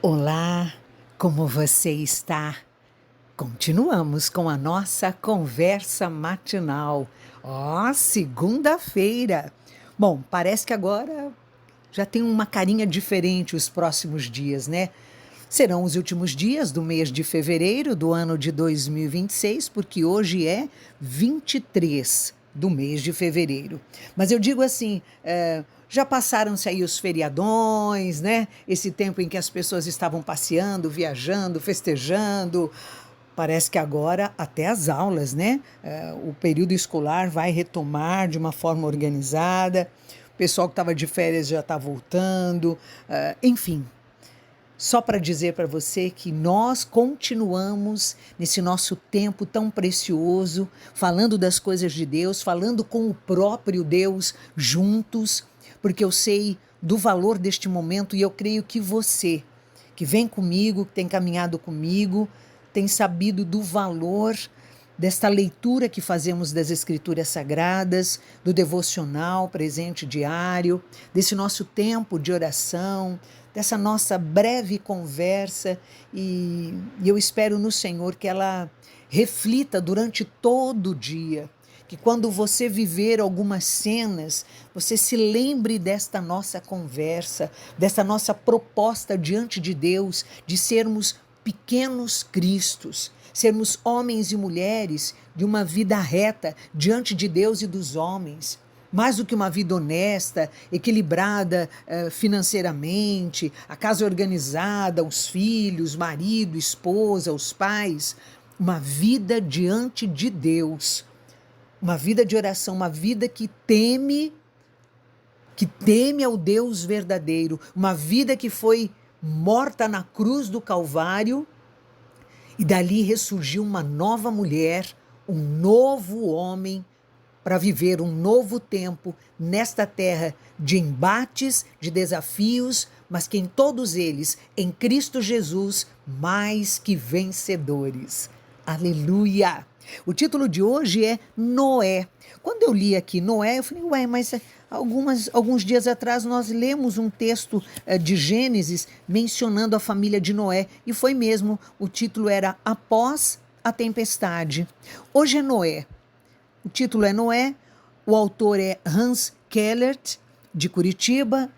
Olá, como você está? Continuamos com a nossa conversa matinal. Segunda-feira. Bom, parece que agora já tem uma carinha diferente os próximos dias, né? Serão os últimos dias do mês de fevereiro do ano de 2026, porque hoje é 23 do mês de fevereiro. Mas eu digo assim, já passaram-se aí os feriadões, né? Esse tempo em que as pessoas estavam passeando, viajando, festejando. Parece que agora até as aulas, né? O período escolar vai retomar de uma forma organizada. O pessoal que estava de férias já está voltando. Enfim, só para dizer para você que nós continuamos nesse nosso tempo tão precioso, falando das coisas de Deus, falando com o próprio Deus juntos, porque eu sei do valor deste momento e eu creio que você, que vem comigo, que tem caminhado comigo, tem sabido do valor desta leitura que fazemos das Escrituras Sagradas, do devocional presente diário, desse nosso tempo de oração, dessa nossa breve conversa e eu espero no Senhor que ela reflita durante todo o dia, que quando você viver algumas cenas, você se lembre desta nossa conversa, dessa nossa proposta diante de Deus de sermos pequenos cristos, sermos homens e mulheres de uma vida reta diante de Deus e dos homens. Mais do que uma vida honesta, equilibrada financeiramente, a casa organizada, os filhos, marido, esposa, os pais, uma vida diante de Deus, uma vida de oração, uma vida que teme ao Deus verdadeiro, uma vida que foi morta na cruz do Calvário e dali ressurgiu uma nova mulher, um novo homem para viver um novo tempo nesta terra de embates, de desafios, mas que em todos eles, em Cristo Jesus, mais que vencedores. Aleluia! O título de hoje é Noé. Quando eu li aqui Noé, eu falei, mas alguns dias atrás nós lemos um texto de Gênesis mencionando a família de Noé, e foi mesmo, o título era Após a Tempestade. Hoje é Noé. O título é Noé, o autor é Hans Kellert, de Curitiba,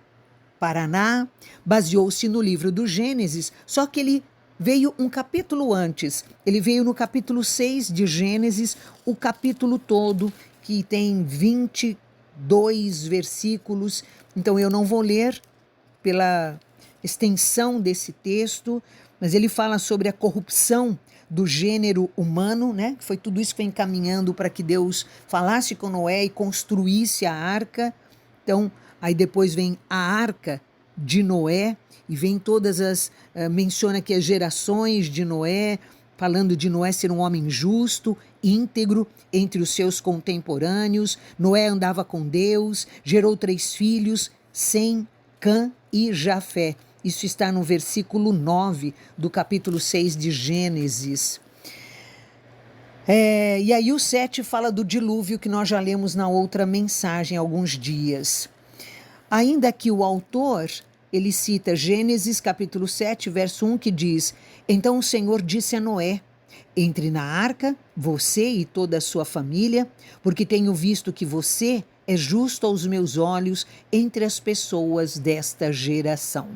Paraná, baseou-se no livro do Gênesis, só que ele veio um capítulo antes, ele veio no capítulo 6 de Gênesis, o capítulo todo, que tem 22 versículos, então eu não vou ler pela extensão desse texto, mas ele fala sobre a corrupção do gênero humano, né? Que foi tudo isso que foi encaminhando para que Deus falasse com Noé e construísse a arca. Então, aí depois vem a arca de Noé e vem menciona aqui as gerações de Noé, falando de Noé ser um homem justo, íntegro entre os seus contemporâneos. Noé andava com Deus, gerou 3 filhos, Sem, Cã e Jafé. Isso está no versículo 9 do capítulo 6 de Gênesis. E aí o 7 fala do dilúvio que nós já lemos na outra mensagem há alguns dias. Ainda que o autor, ele cita Gênesis capítulo 7, verso 1, que diz: Então o Senhor disse a Noé: Entre na arca, você e toda a sua família, porque tenho visto que você é justo aos meus olhos entre as pessoas desta geração.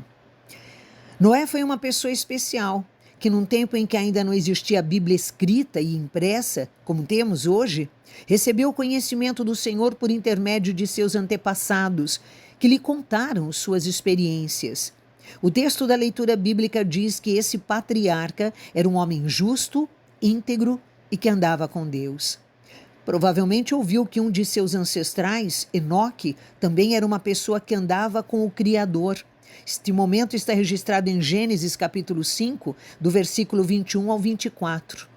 Noé foi uma pessoa especial, que num tempo em que ainda não existia a Bíblia escrita e impressa, como temos hoje, recebeu o conhecimento do Senhor por intermédio de seus antepassados, que lhe contaram suas experiências. O texto da leitura bíblica diz que esse patriarca era um homem justo, íntegro e que andava com Deus. Provavelmente ouviu que um de seus ancestrais, Enoque, também era uma pessoa que andava com o Criador. Este momento está registrado em Gênesis capítulo 5, do versículo 21 ao 24.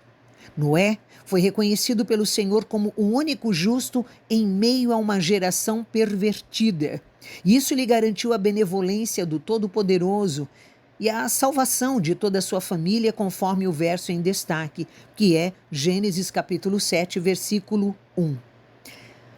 Noé foi reconhecido pelo Senhor como o único justo em meio a uma geração pervertida. Isso lhe garantiu a benevolência do Todo-Poderoso e a salvação de toda a sua família, conforme o verso em destaque, que é Gênesis capítulo 7, versículo 1.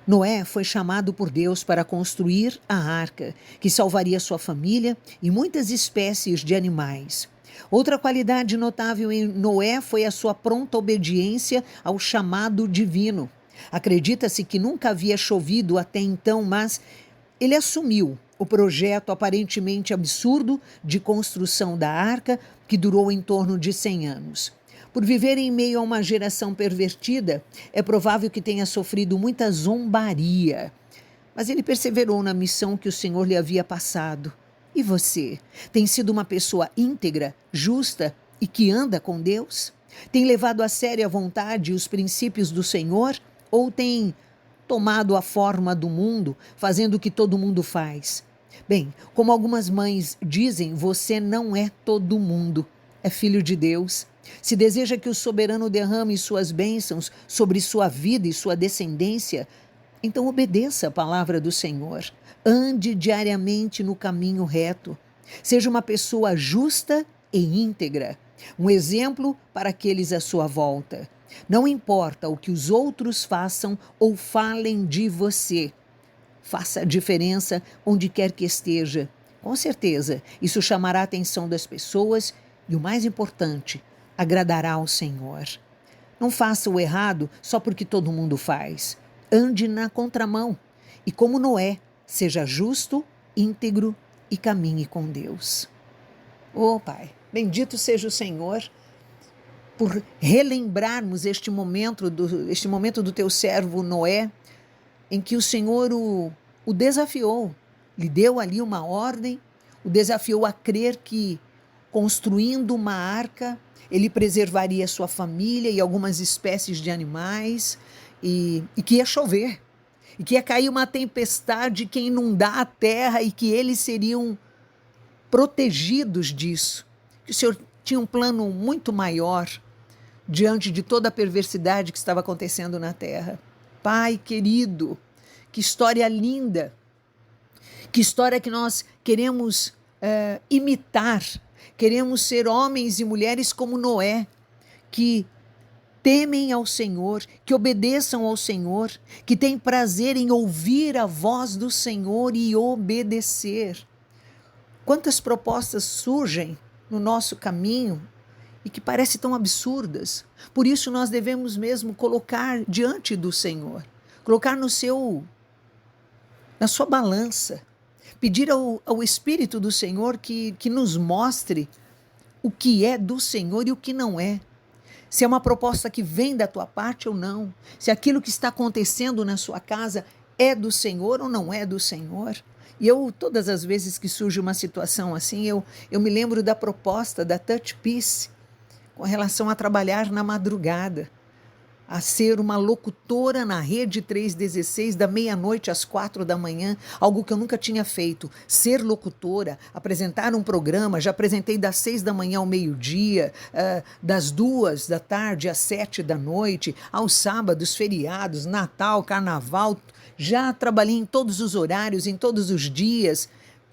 Noé foi chamado por Deus para construir a arca, que salvaria sua família e muitas espécies de animais. Outra qualidade notável em Noé foi a sua pronta obediência ao chamado divino. Acredita-se que nunca havia chovido até então, mas ele assumiu o projeto aparentemente absurdo de construção da arca, que durou em torno de 100 anos. Por viver em meio a uma geração pervertida, é provável que tenha sofrido muita zombaria. Mas ele perseverou na missão que o Senhor lhe havia passado. E você? Tem sido uma pessoa íntegra, justa e que anda com Deus? Tem levado a sério a vontade e os princípios do Senhor? Ou tem tomado a forma do mundo, fazendo o que todo mundo faz? Bem, como algumas mães dizem, você não é todo mundo. É filho de Deus. Se deseja que o soberano derrame suas bênçãos sobre sua vida e sua descendência, então obedeça a palavra do Senhor. Ande diariamente no caminho reto. Seja uma pessoa justa e íntegra, um exemplo para aqueles à sua volta. Não importa o que os outros façam ou falem de você. Faça a diferença onde quer que esteja. Com certeza, isso chamará a atenção das pessoas e, o mais importante, agradará ao Senhor. Não faça o errado só porque todo mundo faz. Ande na contramão e, como Noé, seja justo, íntegro e caminhe com Deus. Oh, Pai, bendito seja o Senhor por relembrarmos este momento do teu servo Noé, em que o Senhor o desafiou, lhe deu ali uma ordem, o desafiou a crer que, construindo uma arca, ele preservaria sua família e algumas espécies de animais, e que ia chover, e que ia cair uma tempestade que ia inundar a terra e que eles seriam protegidos disso. Que o Senhor tinha um plano muito maior diante de toda a perversidade que estava acontecendo na terra. Pai querido, que história linda, que história que nós queremos imitar, queremos ser homens e mulheres como Noé, que temem ao Senhor, que obedeçam ao Senhor, que têm prazer em ouvir a voz do Senhor e obedecer. Quantas propostas surgem no nosso caminho e que parecem tão absurdas. Por isso nós devemos mesmo colocar diante do Senhor, colocar na sua balança, pedir ao Espírito do Senhor que nos mostre o que é do Senhor e o que não é. Se é uma proposta que vem da tua parte ou não. Se aquilo que está acontecendo na sua casa é do Senhor ou não é do Senhor. E todas as vezes que surge uma situação assim, eu me lembro da proposta da Touch Peace com relação a trabalhar na madrugada, a ser uma locutora na Rede 316 da meia-noite às 4 da manhã, algo que eu nunca tinha feito. Ser locutora, apresentar um programa, já apresentei das 6 da manhã ao meio-dia, das 2 da tarde às 7 da noite, aos sábados, feriados, Natal, Carnaval. Já trabalhei em todos os horários, em todos os dias,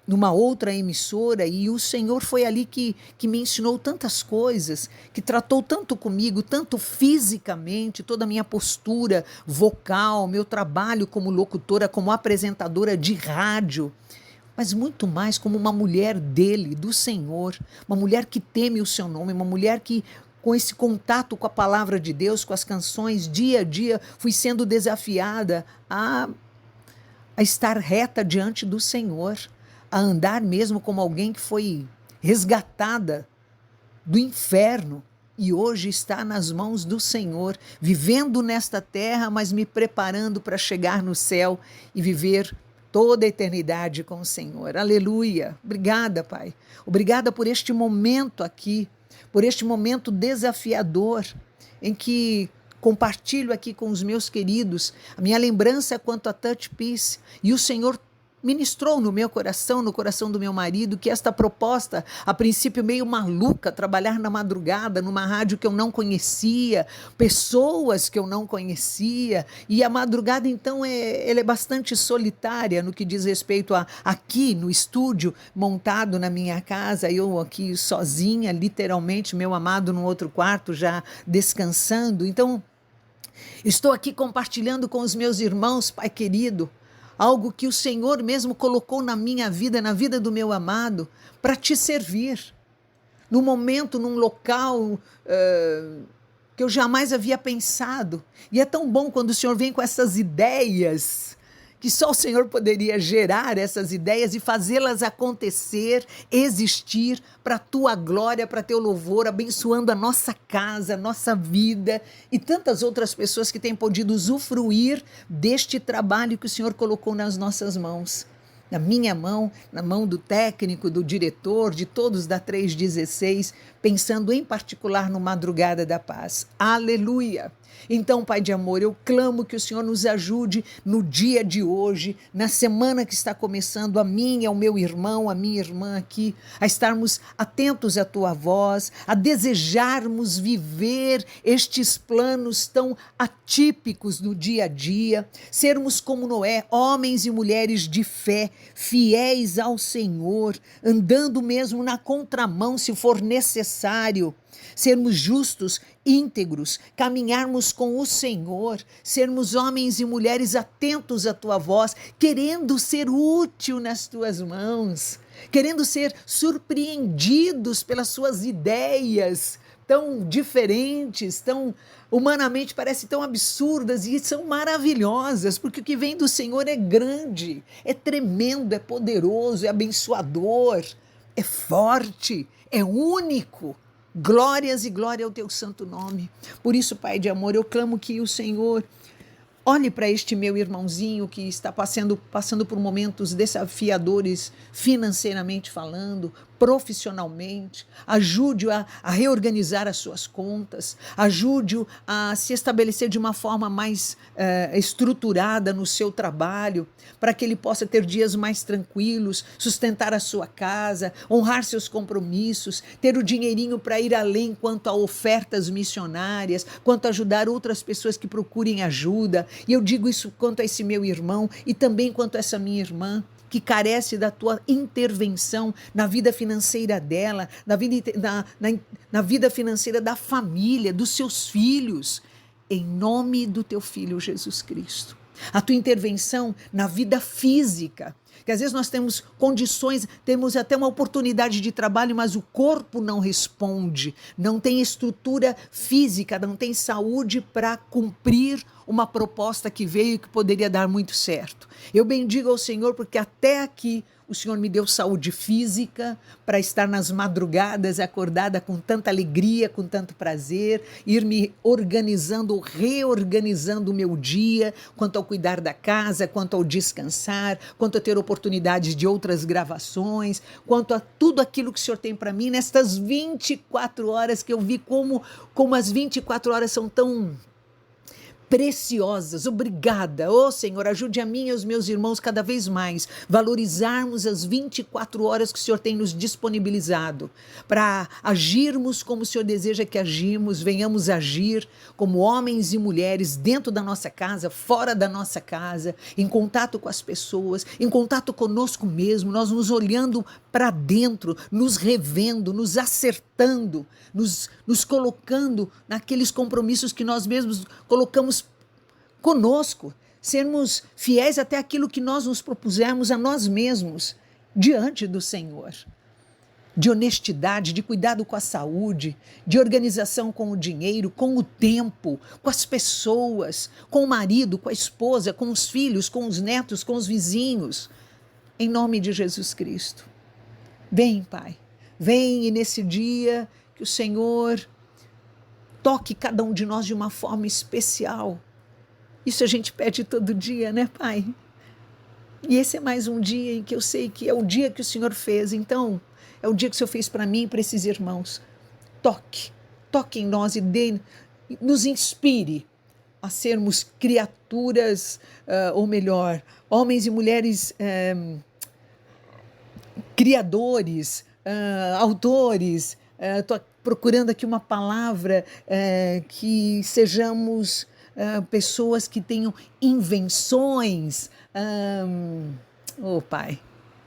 numa outra emissora, e o Senhor foi ali que me ensinou tantas coisas, que tratou tanto comigo, tanto fisicamente, toda a minha postura vocal, meu trabalho como locutora, como apresentadora de rádio, mas muito mais como uma mulher dele, do Senhor, uma mulher que teme o seu nome, uma mulher que, com esse contato com a palavra de Deus, com as canções, dia a dia, fui sendo desafiada a estar reta diante do Senhor, a andar mesmo como alguém que foi resgatada do inferno e hoje está nas mãos do Senhor, vivendo nesta terra, mas me preparando para chegar no céu e viver toda a eternidade com o Senhor. Aleluia! Obrigada, Pai. Obrigada por este momento aqui, por este momento desafiador em que compartilho aqui com os meus queridos a minha lembrança quanto a Touch Peace, e o Senhor ministrou no meu coração, no coração do meu marido, que esta proposta, a princípio meio maluca, trabalhar na madrugada numa rádio que eu não conhecia, pessoas que eu não conhecia, e a madrugada então ela é bastante solitária no que diz respeito a aqui no estúdio montado na minha casa, eu aqui sozinha, literalmente, meu amado no outro quarto já descansando. Então Estou aqui compartilhando com os meus irmãos, Pai querido, algo que o Senhor mesmo colocou na minha vida, na vida do meu amado, para te servir. Num momento, num local que eu jamais havia pensado. E é tão bom quando o Senhor vem com essas ideias, que só o Senhor poderia gerar essas ideias e fazê-las acontecer, existir para a tua glória, para teu louvor, abençoando a nossa casa, a nossa vida e tantas outras pessoas que têm podido usufruir deste trabalho que o Senhor colocou nas nossas mãos. Na minha mão, na mão do técnico, do diretor, de todos da 316, pensando em particular no Madrugada da Paz. Aleluia! Então, Pai de amor, eu clamo que o Senhor nos ajude no dia de hoje, na semana que está começando, a mim, ao meu irmão, a minha irmã aqui, a estarmos atentos à Tua voz, a desejarmos viver estes planos tão atípicos no dia a dia, sermos como Noé, homens e mulheres de fé, fiéis ao Senhor, andando mesmo na contramão se for necessário, sermos justos, íntegros, caminharmos com o Senhor, sermos homens e mulheres atentos à Tua voz, querendo ser útil nas Tuas mãos, querendo ser surpreendidos pelas Suas ideias tão diferentes, tão humanamente parecem tão absurdas e são maravilhosas, porque o que vem do Senhor é grande, é tremendo, é poderoso, é abençoador, é forte, é único. Glórias e glória ao teu santo nome. Por isso, Pai de amor, eu clamo que o Senhor olhe para este meu irmãozinho que está passando por momentos desafiadores, financeiramente falando, profissionalmente, ajude-o a reorganizar as suas contas, ajude-o a se estabelecer de uma forma mais estruturada no seu trabalho, para que ele possa ter dias mais tranquilos, sustentar a sua casa, honrar seus compromissos, ter o dinheirinho para ir além quanto a ofertas missionárias, quanto a ajudar outras pessoas que procurem ajuda. E eu digo isso quanto a esse meu irmão e também quanto a essa minha irmã, que carece da tua intervenção na vida financeira dela, na vida financeira da família, dos seus filhos, em nome do teu Filho Jesus Cristo. A tua intervenção na vida física, que às vezes nós temos condições, temos até uma oportunidade de trabalho, mas o corpo não responde, não tem estrutura física, não tem saúde para cumprir uma proposta que veio e que poderia dar muito certo. Eu bendigo ao Senhor porque até aqui o Senhor me deu saúde física para estar nas madrugadas acordada com tanta alegria, com tanto prazer, ir me organizando, reorganizando o meu dia, quanto ao cuidar da casa, quanto ao descansar, quanto a ter oportunidades de outras gravações, quanto a tudo aquilo que o Senhor tem para mim nestas 24 horas que eu vi como as 24 horas são tão preciosas. Obrigada, Senhor, ajude a mim e aos meus irmãos cada vez mais valorizarmos as 24 horas que o Senhor tem nos disponibilizado para agirmos como o Senhor deseja que agimos, venhamos agir como homens e mulheres dentro da nossa casa, fora da nossa casa, em contato com as pessoas, em contato conosco mesmo, nós nos olhando para dentro, nos revendo, nos acertando, nos colocando naqueles compromissos que nós mesmos colocamos conosco, sermos fiéis até aquilo que nós nos propusemos a nós mesmos diante do Senhor. De honestidade, de cuidado com a saúde, de organização com o dinheiro, com o tempo, com as pessoas, com o marido, com a esposa, com os filhos, com os netos, com os vizinhos. Em nome de Jesus Cristo. Vem, Pai, vem e nesse dia que o Senhor toque cada um de nós de uma forma especial. Isso a gente pede todo dia, né, Pai? E esse é mais um dia em que eu sei que é o dia que o Senhor fez. Então, é o dia que o Senhor fez para mim e para esses irmãos. Toque em nós e nos inspire a sermos criaturas, ou melhor, homens e mulheres criadores, autores. Estou procurando aqui uma palavra que sejamos pessoas que tenham invenções. Pai,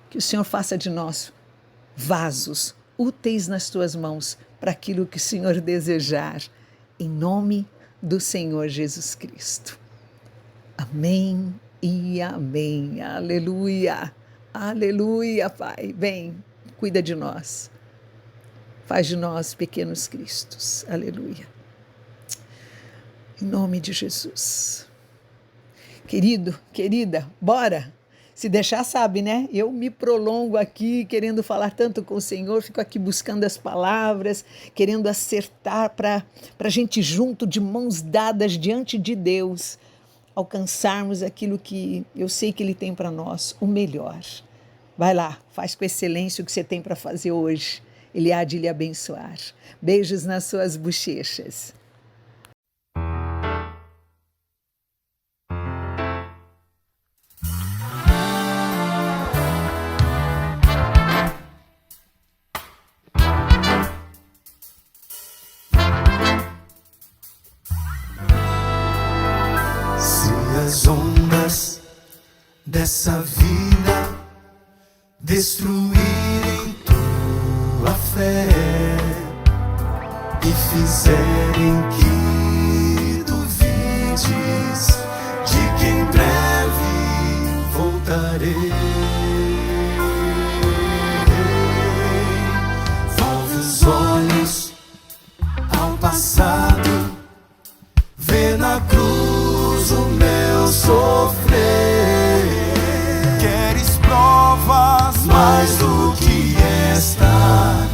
que o Senhor faça de nós vasos úteis nas tuas mãos para aquilo que o Senhor desejar. Em nome do Senhor Jesus Cristo. Amém e amém. Aleluia. Aleluia, Pai. Vem, cuida de nós. Faz de nós pequenos cristos. Aleluia. Em nome de Jesus. Querido, querida, bora. Se deixar, sabe, né? Eu me prolongo aqui, querendo falar tanto com o Senhor, fico aqui buscando as palavras, querendo acertar para a gente junto, de mãos dadas diante de Deus, alcançarmos aquilo que eu sei que Ele tem para nós, o melhor. Vai lá, faz com excelência o que você tem para fazer hoje. Ele há de lhe abençoar. Beijos nas suas bochechas. As ondas dessa vida destruírem tua fé e fizerem que duvides de que em breve voltarei. Volve os olhos ao passado, vê na cruz o meu sofrer. Queres provas mais do que esta?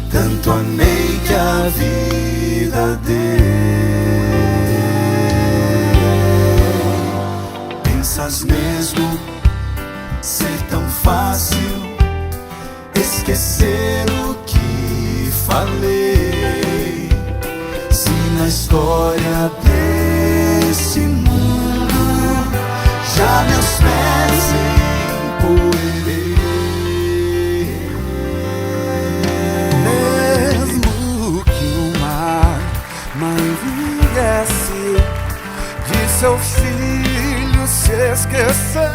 Tanto amei que a vida dei. Pensas mesmo ser tão fácil esquecer o que falei? Se na história desse mundo já meus pés empoeirei. Mesmo que o mar viesse de seu filho se esquecer,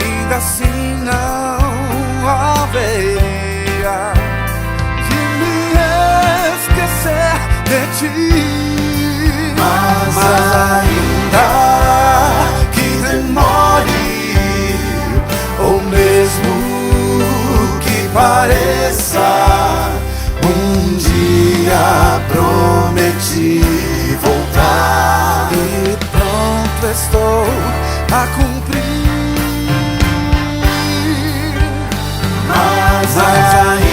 ainda assim não haveria de me esquecer de ti. Mas ainda que demore, ou mesmo que pareça, um dia prometi voltar e pronto estou a cumprir. Mas ainda